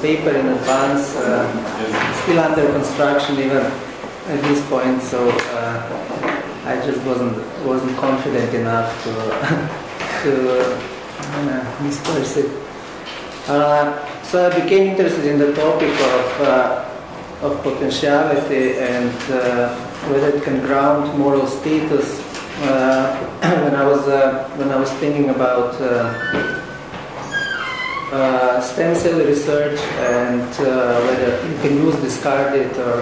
paper in advance. Still under construction even at this point, so I just wasn't confident enough to disperse it. So I became interested in the topic of potentiality and whether it can ground moral status. When I was thinking about stem cell research and whether you can use discarded or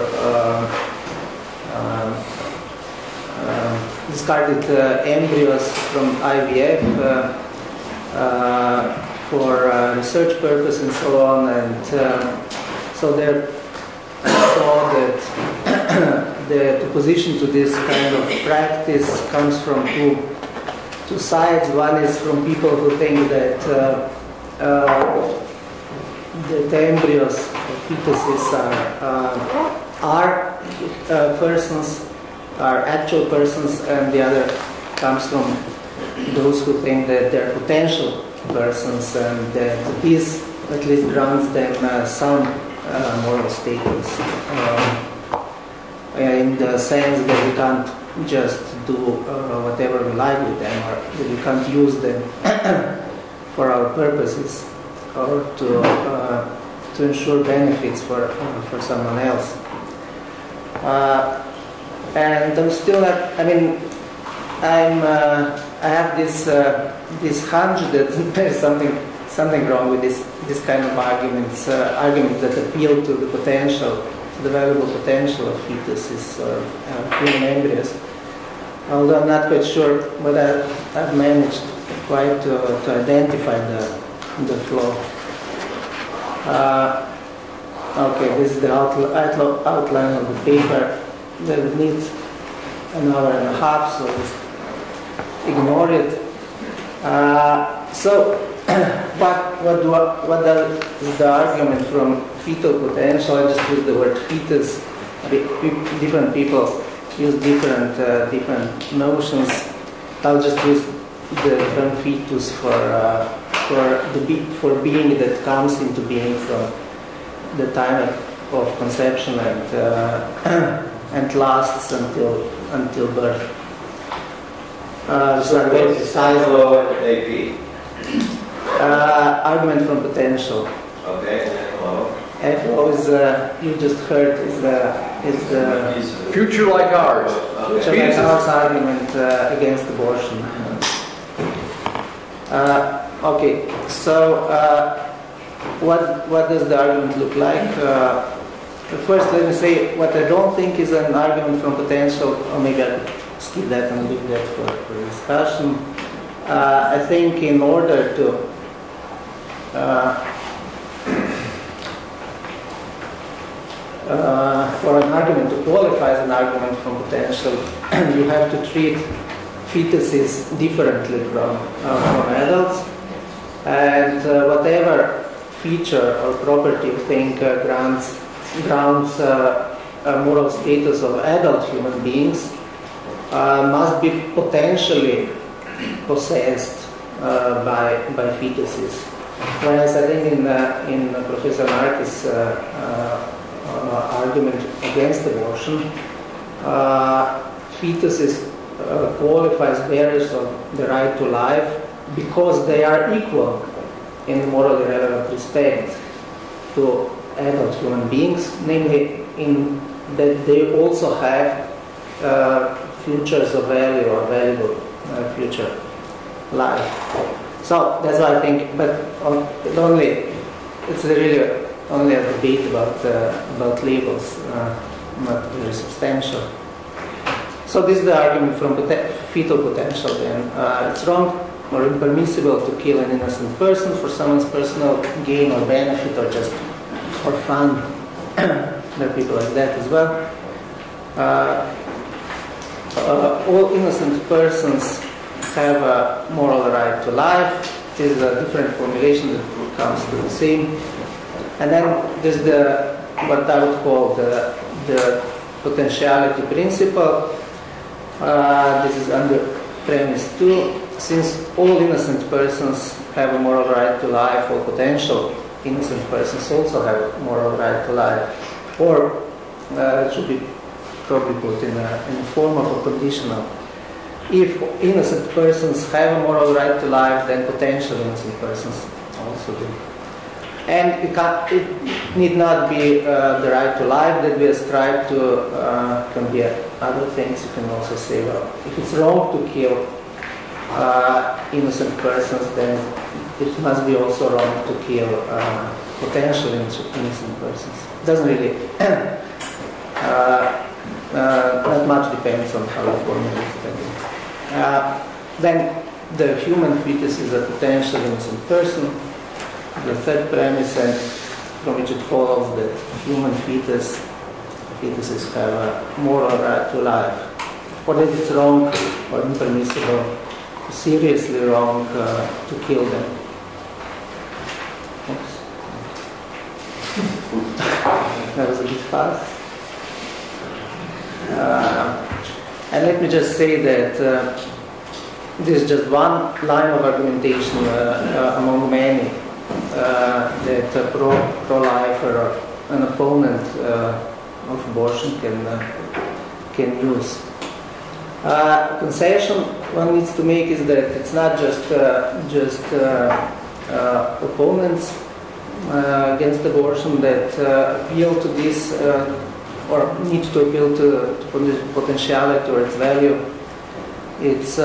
discarded embryos from IVF for research purpose and so on, and so there I saw that the opposition to this kind of practice comes from two sides. One is from people who think that the embryos or fetuses are persons, are actual persons, and the other comes from those who think that they're potential persons, and that this at least grants them some moral status, in the sense that we can't just do whatever we like with them, or that we can't use them for our purposes or to ensure benefits for someone else. And I'm still not, I mean, I have this hunch that there's something wrong with this kind of arguments that appeal to the potential, the valuable potential of fetuses or human embryos. Although I'm not quite sure whether I've managed quite to identify the flaw. Okay, this is the outline of the paper. That would need an hour and a half, so just ignore it. So, what is the argument from fetal potential? I just use the word fetus. Different people use different notions. I'll just use the term fetus for being that comes into being from the time of conception and lasts until birth. So very precise. AP. Argument from potential. Okay. FO is you just heard is the future like ours. Future like ours argument against abortion. Okay. So what does the argument look like? First, let me say what I don't think is an argument from potential, or maybe I'll skip that and leave that for discussion. I think in order to for an argument to qualify as an argument from potential, you have to treat fetuses differently from adults, and whatever feature or property you think grounds a moral status of adult human beings must be potentially possessed by fetuses. Whereas I think in Professor Mark's argument against abortion, fetuses qualify as bearers of the right to life because they are equal in morally relevant respect to adult human beings, namely in that they also have futures of value or valuable future life. So that's why I think, but it's really only a debate about labels, not very substantial. So this is the argument from fetal potential then. It's wrong or impermissible to kill an innocent person for someone's personal gain or benefit or just for fun. There are people like that as well. All innocent persons have a moral right to life. This is a different formulation that comes to the same. And then there's what I would call the potentiality principle. This is under premise 2. Since all innocent persons have a moral right to life, all potential innocent persons also have moral right to life, or it should be probably put in a form of a conditional. If innocent persons have a moral right to life, then potential innocent persons also do. And it need not be the right to life that we ascribe to, can be other things. You can also say, well, if it's wrong to kill innocent persons, then it must be also wrong to kill potential innocent persons. It doesn't really, not much depends on how you formulate it. Then the human fetus is a potential innocent person. The third premise, and from which it follows that human fetuses have a moral right to life, or that it's wrong or impermissible, seriously wrong to kill them. Oops. That was a bit fast. And let me just say that this is just one line of argumentation among many that a pro-lifer or an opponent of abortion can use. Concession one needs to make is that it's not just opponents against abortion that appeal to this or need to appeal to potentiality or its value. It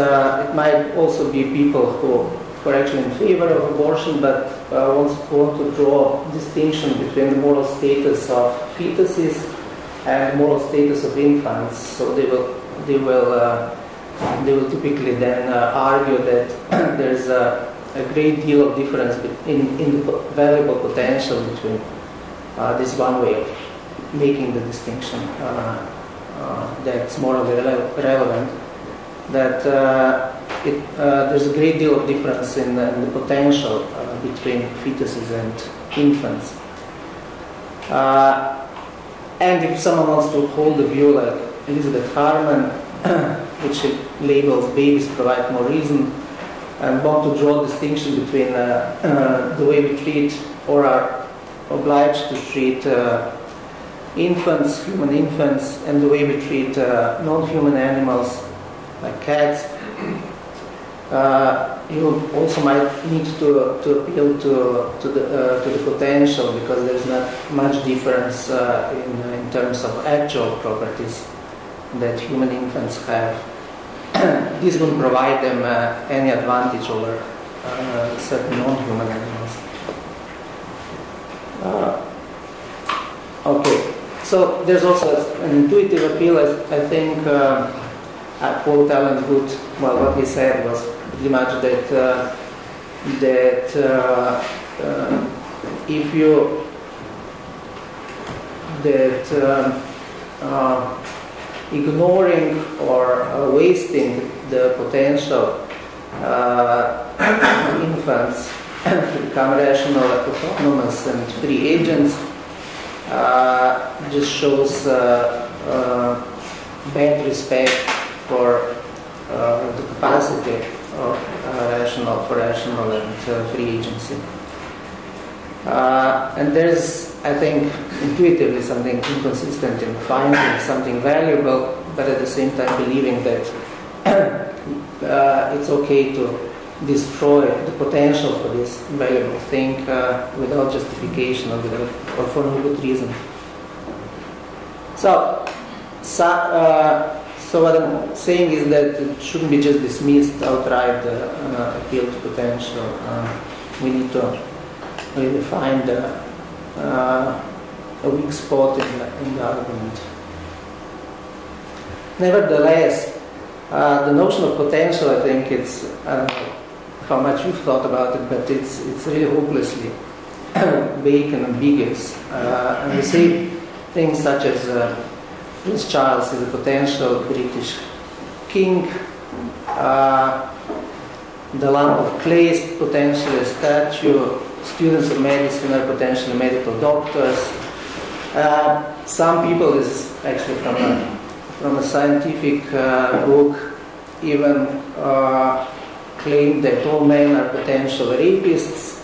might also be people who are actually in favor of abortion, but want to draw a distinction between the moral status of fetuses and moral status of infants. So they will typically then argue that there's a great deal of difference in the valuable potential between this one way of making the distinction that's morally relevant. That there's a great deal of difference in the potential between fetuses and infants. And if someone wants to hold a view like Elizabeth Harman, which labels babies provide more reason, and want to draw a distinction between the way we treat or are obliged to treat infants, human infants, and the way we treat non-human animals like cats, you also might need to appeal to the potential, because there's not much difference in terms of actual properties that human infants have. This won't provide them any advantage over certain non-human animals. Okay, so there's also an intuitive appeal. I think I quote Alan Good. Well, what he said was pretty much that if you ignoring or wasting the potential of infants to become rational, autonomous, and free agents just shows bad respect for the capacity of rational and free agency. And there's, I think, intuitively something inconsistent in finding something valuable, but at the same time believing that it's okay to destroy the potential for this valuable thing without justification or for no good reason. So what I'm saying is that it shouldn't be just dismissed outright, appeal to potential. We need to really find a weak spot in the argument. Nevertheless, the notion of potential, I think it's, I don't know how much you've thought about it, but it's really hopelessly vague and ambiguous. And we say things such as Prince Charles is a potential British king, the lump of clay is potentially a statue, students of medicine are potentially medical doctors. Some people, this is actually from a scientific book, even claim that all men are potential rapists.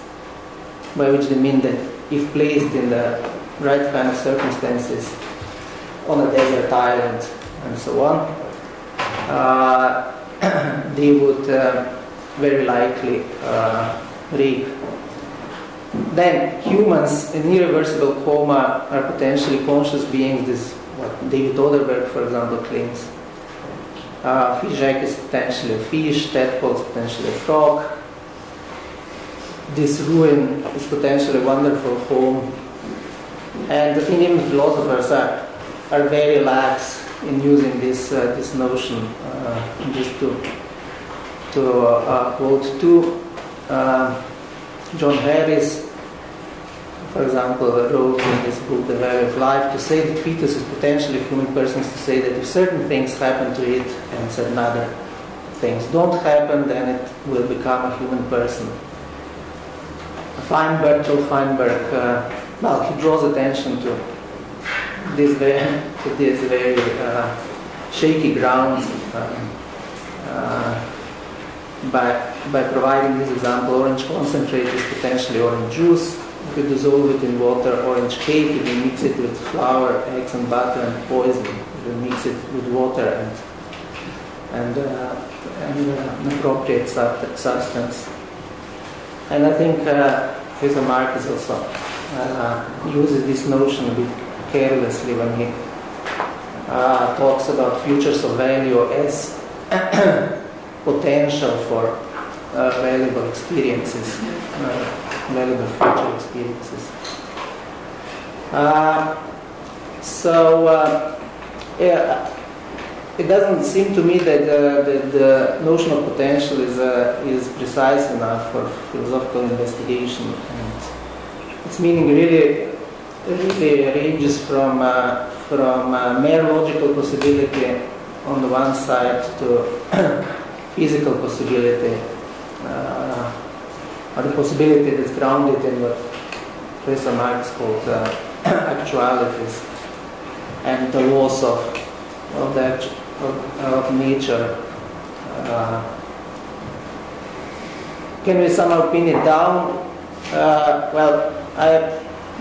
by which they mean that if placed in the right kind of circumstances on a desert island and so on, they would very likely rape. Then humans in irreversible coma are potentially conscious beings. This is what David Oderberg, for example, claims. Fish egg is potentially a fish, tadpole is potentially a frog. This ruin is potentially a wonderful home. And I think even philosophers are very lax in using this notion. Just to quote two, John Harris, for example, wrote in his book The Value of Life, to say that fetus is potentially human persons, to say that if certain things happen to it and certain other things don't happen, then it will become a human person. Bertolt Feinberg, he draws attention to this very shaky grounds by providing this example. Orange concentrate is potentially orange juice. If you dissolve it in water, orange cake. If you mix it with flour, eggs and butter and poison, if you mix it with water and an appropriate substance. And I think Professor Marcus also uses this notion a bit carelessly when he talks about futures of value as potential for valuable experiences, valuable future experiences. It doesn't seem to me that the notion of potential is precise enough for philosophical investigation, and its meaning really ranges from mere logical possibility on the one side to physical possibility, or the possibility that's grounded in what Professor Marx called actualities and the laws of nature. Can we somehow pin it down?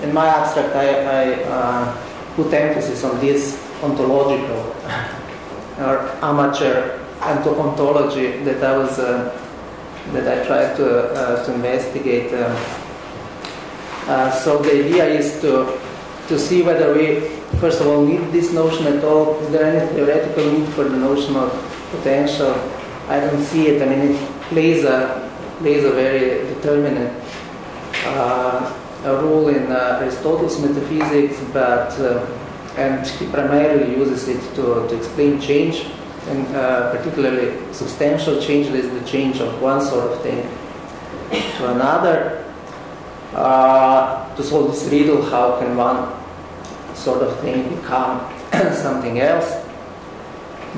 In my abstract, I put emphasis on this ontological or amateur ontology that I tried to investigate. So the idea is to see whether we, first of all, need this notion at all. Is there any theoretical need for the notion of potential? I don't see it. I mean, it plays a very determinant role in Aristotle's metaphysics, and he primarily uses it to explain change, and particularly substantial change is the change of one sort of thing to another. To solve this riddle, how can one sort of thing become something else?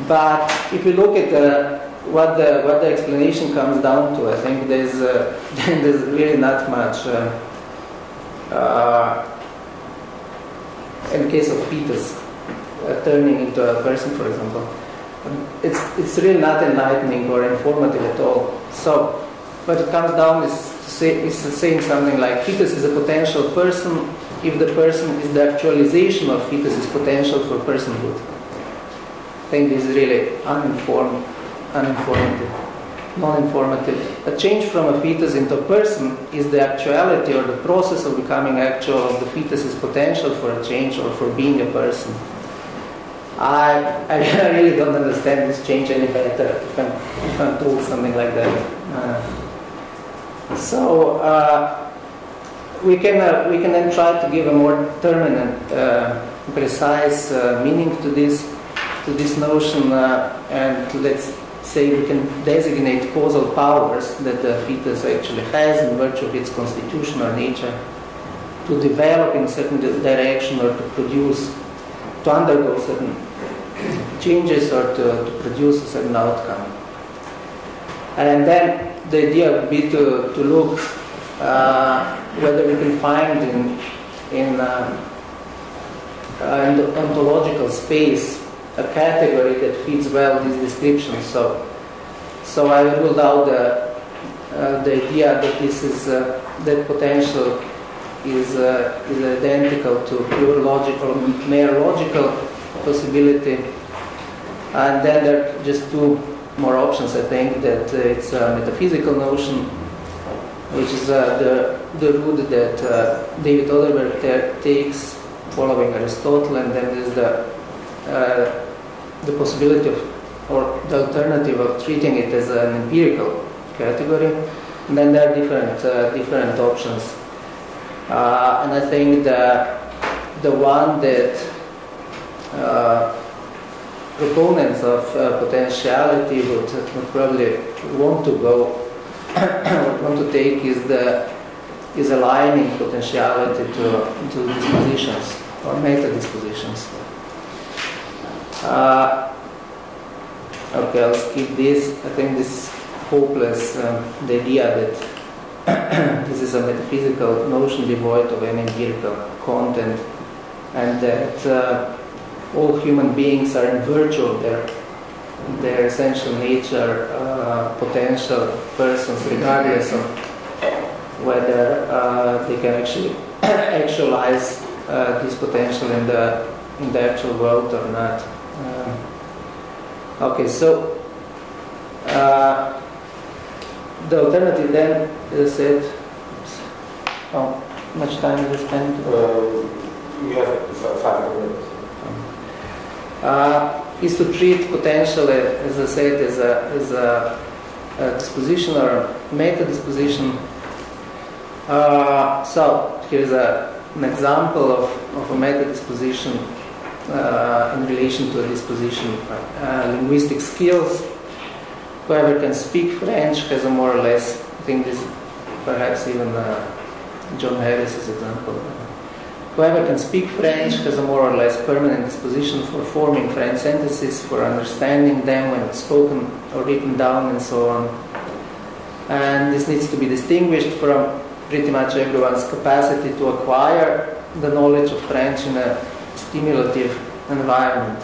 But if you look at what the explanation comes down to, I think there's really not much. In the case of fetus turning into a person, for example, it's really not enlightening or informative at all. So what it comes down is saying something like fetus is a potential person if the person is the actualization of fetus's potential for personhood. I think this is really non-informative. A change from a fetus into a person is the actuality or the process of becoming actual of the fetus's potential for a change or for being a person. I really don't understand this change any better if I'm told something like that. We can then try to give a more determinate, precise meaning to this notion, and let's say we can designate causal powers that the fetus actually has in virtue of its constitution or nature to develop in certain direction or to undergo certain changes or to produce a certain outcome. And then the idea would be to look whether we can find in the ontological space a category that fits well these descriptions. So I ruled out the idea that this is that potential is identical to pure logical, mere logical possibility. And then there are just two more options, I think, that it's a metaphysical notion, which is the route that David Oderberg takes following Aristotle, and then there's the possibility of, or the alternative of treating it as an empirical category. And then there are different options. And I think the one that proponents of potentiality would probably want to go want to take is aligning potentiality to dispositions or meta dispositions. Okay, I'll skip this. I think this is hopeless. The idea that this is a metaphysical notion devoid of any empirical content, and that all human beings are in virtue of their essential nature potential persons, regardless of whether they can actually actualize this potential in the actual world or not. Okay, so the alternative then, as I said, how much time did I spend? You have 5 minutes. Is to treat potential, as I said, as a disposition or a meta disposition. So here's an example of a meta disposition in relation to a disposition. Linguistic skills. Whoever can speak French has a more or less, I think this is perhaps even John Harris's example. Whoever can speak French has a more or less permanent disposition for forming French sentences, for understanding them when spoken or written down, and so on. And this needs to be distinguished from pretty much everyone's capacity to acquire the knowledge of French in a stimulative environment.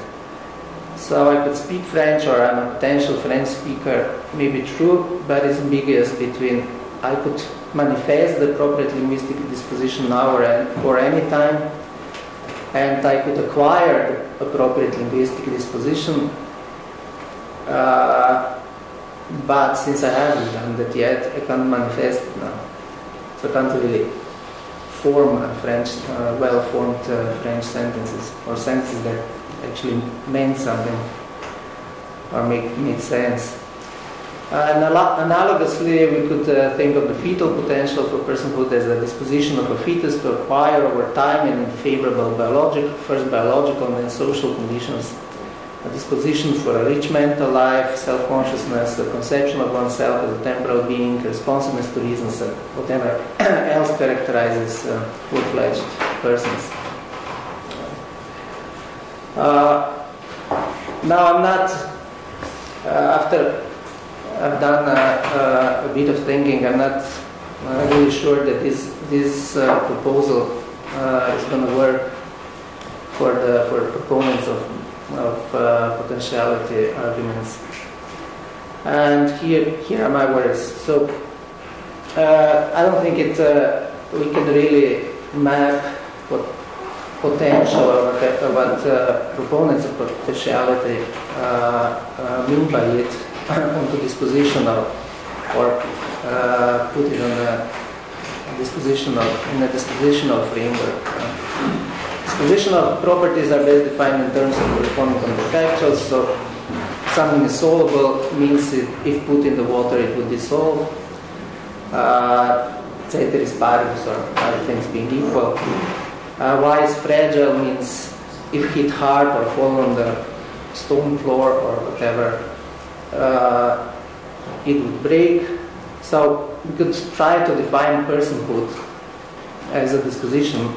So I could speak French, or I'm a potential French speaker, may be true, but it's ambiguous between I could manifest the appropriate linguistic disposition now or any time, and I could acquire the appropriate linguistic disposition, but since I haven't done that yet, I can't manifest it now. So I can't really form French, well-formed French sentences, or sentences that actually meant something or made sense. Analogously, we could think of the fetal potential for personhood as a disposition of a fetus to acquire over time in favorable biological and then social conditions, a disposition for a rich mental life, self-consciousness, a conception of oneself as a temporal being, responsiveness to reasons, and whatever else characterizes full-fledged persons. Now I'm not, after I've done a bit of thinking, I'm not really sure that this proposal is going to work for proponents of potentiality arguments. And here are my worries. So I don't think we can really map what potential or what proponents of potentiality mean by it onto dispositional, or put it on a dispositional framework. Dispositional properties are best defined in terms of corresponding counterfactuals. So something is solvable means if put in the water it would dissolve. Ceteris paribus, or other things being equal. Y is fragile means if hit hard or fall on the stone floor or whatever, it would break. So we could try to define personhood as a disposition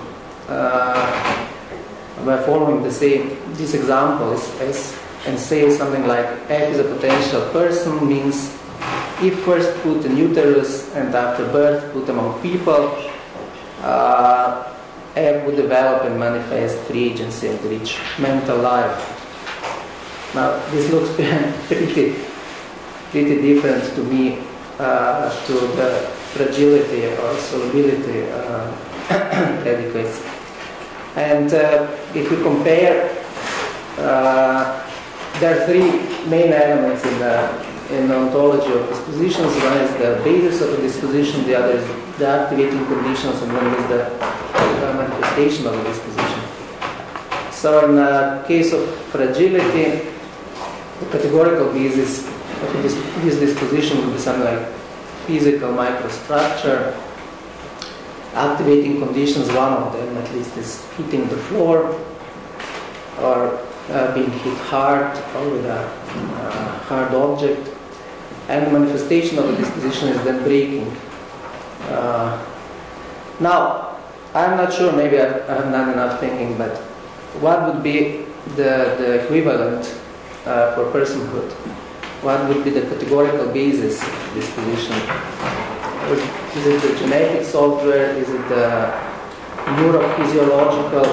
by following these examples and say something like F is a potential person means if first put in uterus and after birth put among people, F would develop and manifest free agency and reach mental life. Now this looks pretty different to me to the fragility or solubility predicates. And if you compare, there are three main elements in the ontology of dispositions. One is the basis of a disposition, the other is the activating conditions, and one is the manifestation of a disposition. So in the case of fragility, the categorical basis of this disposition would be something like physical microstructure. Activating conditions, one of them at least, is hitting the floor or being hit hard or with a hard object. And the manifestation of the disposition is then breaking. Now, I'm not sure, maybe I have not enough thinking, but what would be the equivalent for personhood? What would be the categorical basis of disposition? Is it the genetic software? Is it the neurophysiological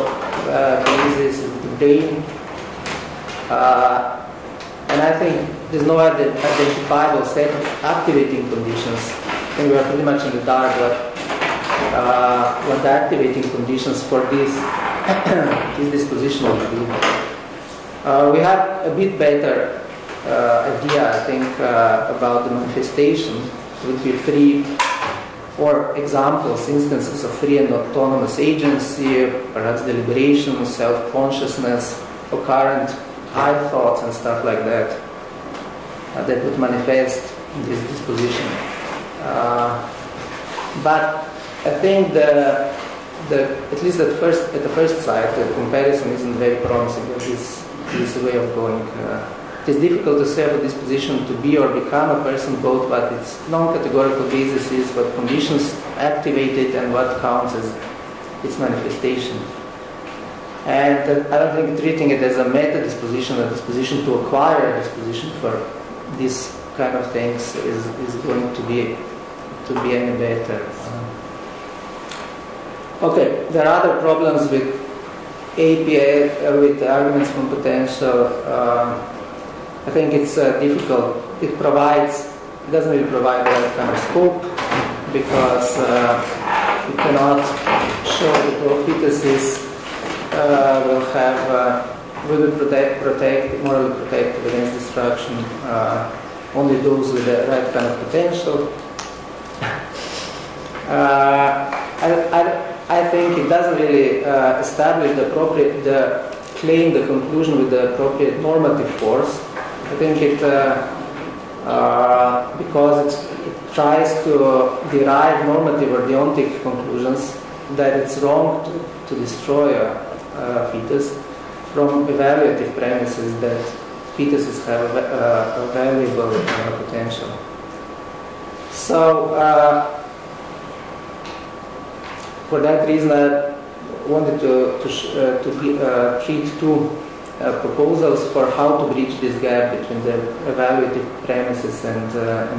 basis? Is it the brain? And I think there's no identifiable set of activating conditions. I think we are pretty much in the dark what the activating conditions for this disposition would be. We have a bit better idea, I think, about the manifestation. It would be free, or examples, instances of free and autonomous agency, perhaps deliberation, self-consciousness, occurrent I thoughts and stuff like that, that would manifest this disposition. But I think at least at the first sight, the comparison isn't very promising of this way of going. It is difficult to say of a disposition to be or become a person, both what its non-categorical basis is, what conditions activate it, and what counts as its manifestation. And I don't think treating it as a meta-disposition, a disposition to acquire a disposition for these kind of things is going to be any better. Okay, there are other problems with APA, with arguments from potential. I think it's difficult. It doesn't really provide that kind of scope, because you cannot show that all fetuses will be morally protected against destruction. Only those with the right kind of potential. I think it doesn't really establish the claim, the conclusion with the appropriate normative force. I think it, because it tries to derive normative or deontic conclusions, that it's wrong to destroy a fetus from evaluative premises that fetuses have a valuable potential. So, for that reason, I wanted to treat two proposals for how to bridge this gap between the evaluative premises and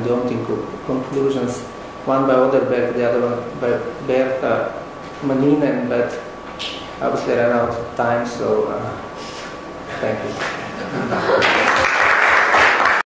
deontic conclusions. One by Oderberg, the other one by Bertha Maninen, but obviously I ran out of time, so thank you.